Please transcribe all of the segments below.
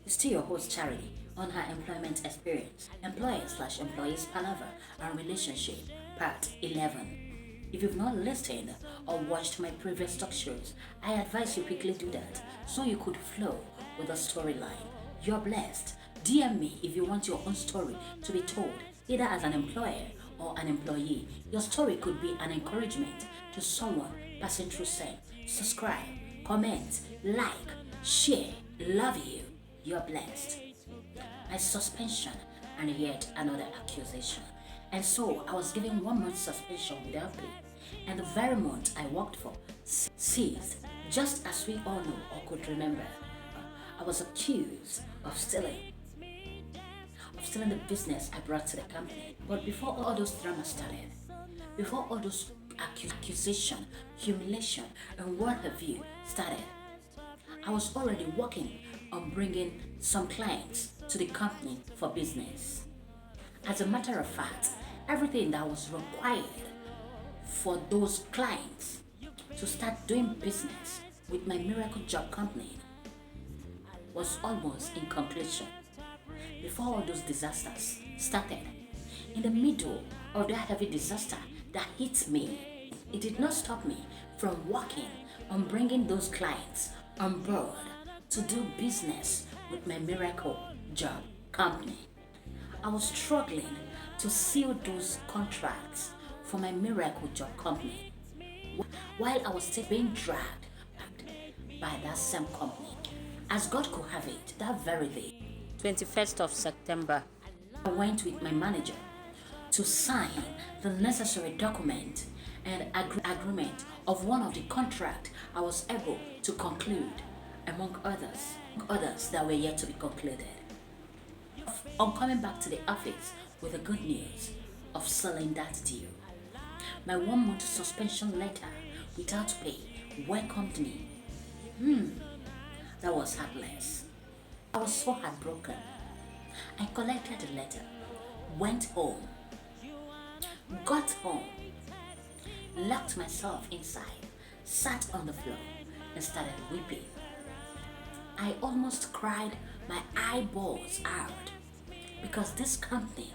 It's still your host Charity on her employment experience, employer/employees palaver and relationship, part 11. If you've not listened or watched my previous talk shows, I advise you quickly do that so you could flow with the storyline. You're blessed. DM me if you want your own story to be told, either as an employer or an employee. Your story could be an encouragement to someone passing through same. Subscribe, comment, like, share. Love you. You're blessed. My suspension and yet another accusation. And so I was given 1 month suspension without pay. And the very month I worked for ceased, just as we all know or could remember. I was accused of stealing the business I brought to the company. But before all those dramas started, before all those accusation, humiliation, and what have you started, I was already working on bringing some clients to the company for business. As a matter of fact, everything that was required for those clients to start doing business with my miracle job company was almost in completion. Before all those disasters started, in the middle of that heavy disaster that hit me, it did not stop me from working on bringing those clients on board to do business with my miracle job company. I was struggling to seal those contracts for my miracle job company while I was still being dragged by that same company. As God could have it, that very day, 21st of September, I went with my manager to sign the necessary document and agreement of one of the contract I was able to conclude, among others that were yet to be concluded. On coming back to the office with the good news of selling that deal, my 1 month suspension letter without pay welcomed me. That was heartless. I was so heartbroken. I collected the letter, went home, got home, locked myself inside, sat on the floor, and started weeping. I almost cried my eyeballs out because this company,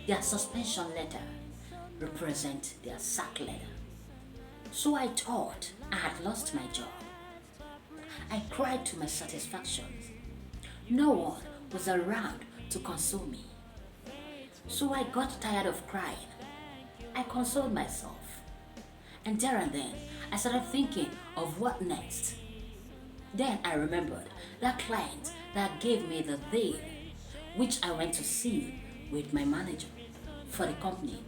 their suspension letter represents their sack letter. So I thought I had lost my job. I cried to my satisfaction. No one was around to console me. So I got tired of crying. I consoled myself. And there and then, I started thinking of what next. Then I remembered that client that gave me the deal, which I went to see with my manager for the company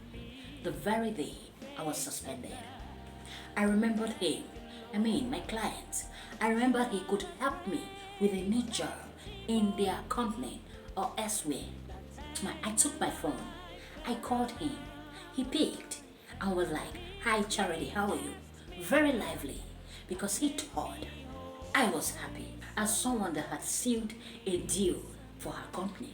the very day I was suspended. I remembered him, my client. I remembered he could help me with a new job in their company or elsewhere. I took my phone. I called him. He picked and was like, "Hi Charity, how are you?" Very lively because he thought I was happy as someone that had sealed a deal for her company.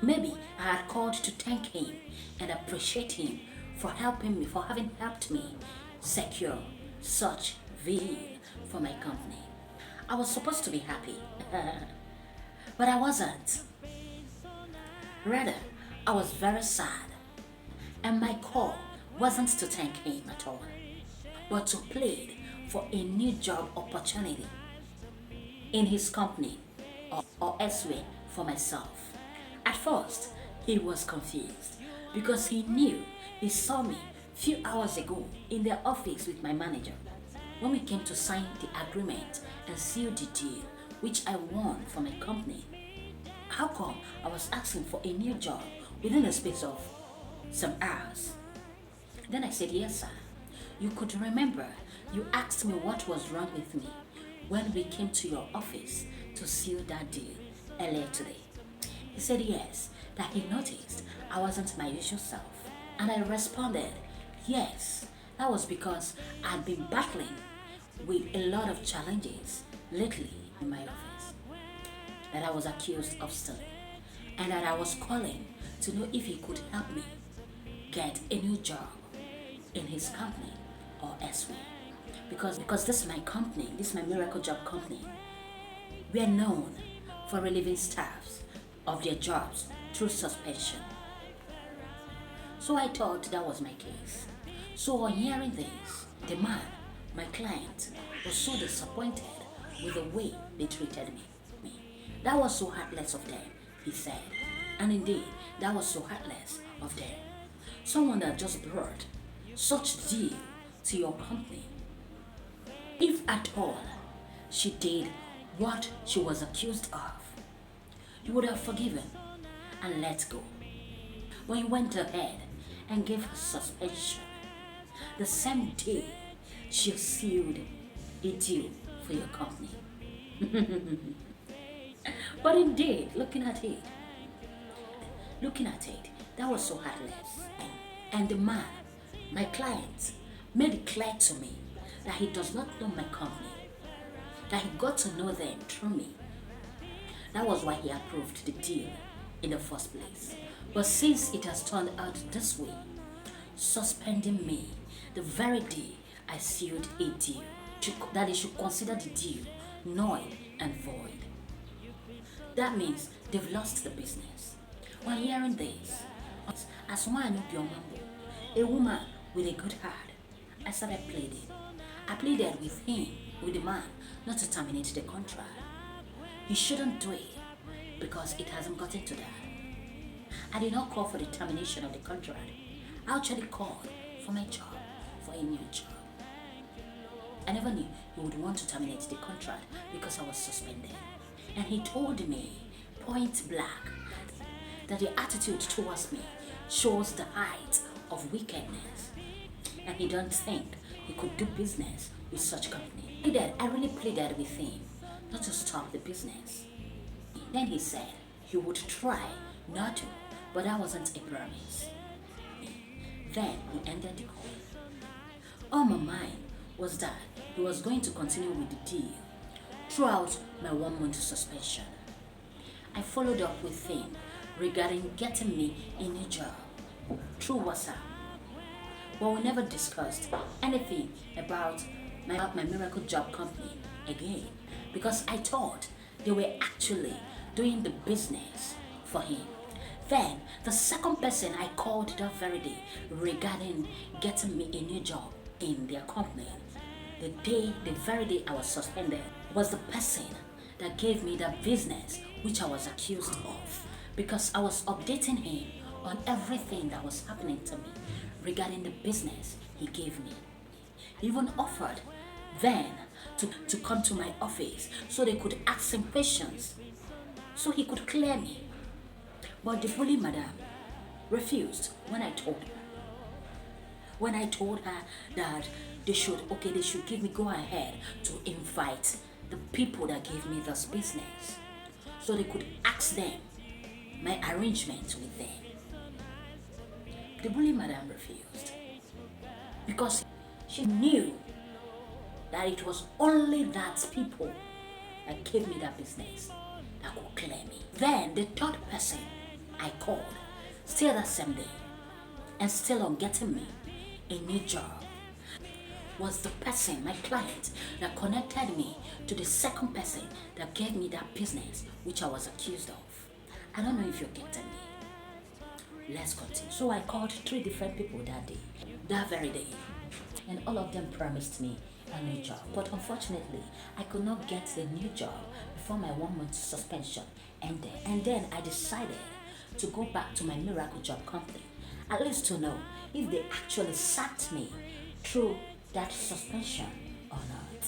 Maybe I had called to thank him and appreciate him for having helped me secure such deal for my company. I was supposed to be happy, but I wasn't. Rather, I was very sad, and my call wasn't to thank him at all, but to plead for a new job opportunity in his company or elsewhere for myself. At first, he was confused because he saw me few hours ago in the office with my manager when we came to sign the agreement and seal the deal which I won for my company. How come I was asking for a new job within a space of some hours? Then I said, "Yes, sir. You could remember you asked me what was wrong with me when we came to your office to seal that deal earlier today." He said yes, that he noticed I wasn't my usual self. And I responded, yes, that was because I'd been battling with a lot of challenges lately in my office, that I was accused of stealing, and that I was calling to know if he could help me get a new job in his company or elsewhere. Because this is my company, this is my miracle job company. We are known for relieving staffs of their jobs through suspension. So I thought that was my case. So on hearing this, the man, my client, was so disappointed with the way they treated me. That was so heartless of them, he said. And indeed, that was so heartless of them. Someone that just brought such deal to your company. If at all she did what she was accused of, you would have forgiven and let go. When you went ahead and gave her suspension, the same day she sealed a deal for your company. But indeed, looking at it, that was so heartless. And the man, my client, made it clear to me that he does not know my company, that he got to know them through me. That was why he approved the deal in the first place. But since it has turned out this way, suspending me the very day I sealed a deal, that he should consider the deal null and void. That means they've lost the business. While hearing this, as one a woman with a good heart, I started pleading. I pleaded with him, with the man, not to terminate the contract. He shouldn't do it because it hasn't gotten to that. I did not call for the termination of the contract. I actually called for my job, for a new job. I never knew he would want to terminate the contract because I was suspended. And he told me, point blank, that the attitude towards me shows the height of wickedness. And he don't think he could do business with such company. I really pleaded with him not to stop the business. Then he said he would try not to, but that wasn't a promise. Then he ended the call. On my mind was that he was going to continue with the deal throughout my 1 month suspension. I followed up with him regarding getting me a new job through WhatsApp. But we never discussed anything about my miracle job company again because I thought they were actually doing the business for him. Then the second person I called that very day regarding getting me a new job in their company, the very day I was suspended, was the person that gave me the business which I was accused of, because I was updating him on everything that was happening to me regarding the business he gave me. He even offered then to come to my office so they could ask him questions so he could clear me. But the bully madam refused when I told her. When I told her that they should give me go ahead to invite the people that gave me this business so they could ask them my arrangement with them. The bully madam refused because she knew that it was only that people that gave me that business that could clear me. Then the third person I called, still that same day, and still on getting me a new job, was the person, my client, that connected me to the second person that gave me that business which I was accused of. I don't know if you're getting me. Let's continue. So I called 3 different people that very day, and all of them promised me a new job. But unfortunately, I could not get the new job before my 1 month suspension ended. And then I decided to go back to my miracle job company, at least to know if they actually sacked me through that suspension or not.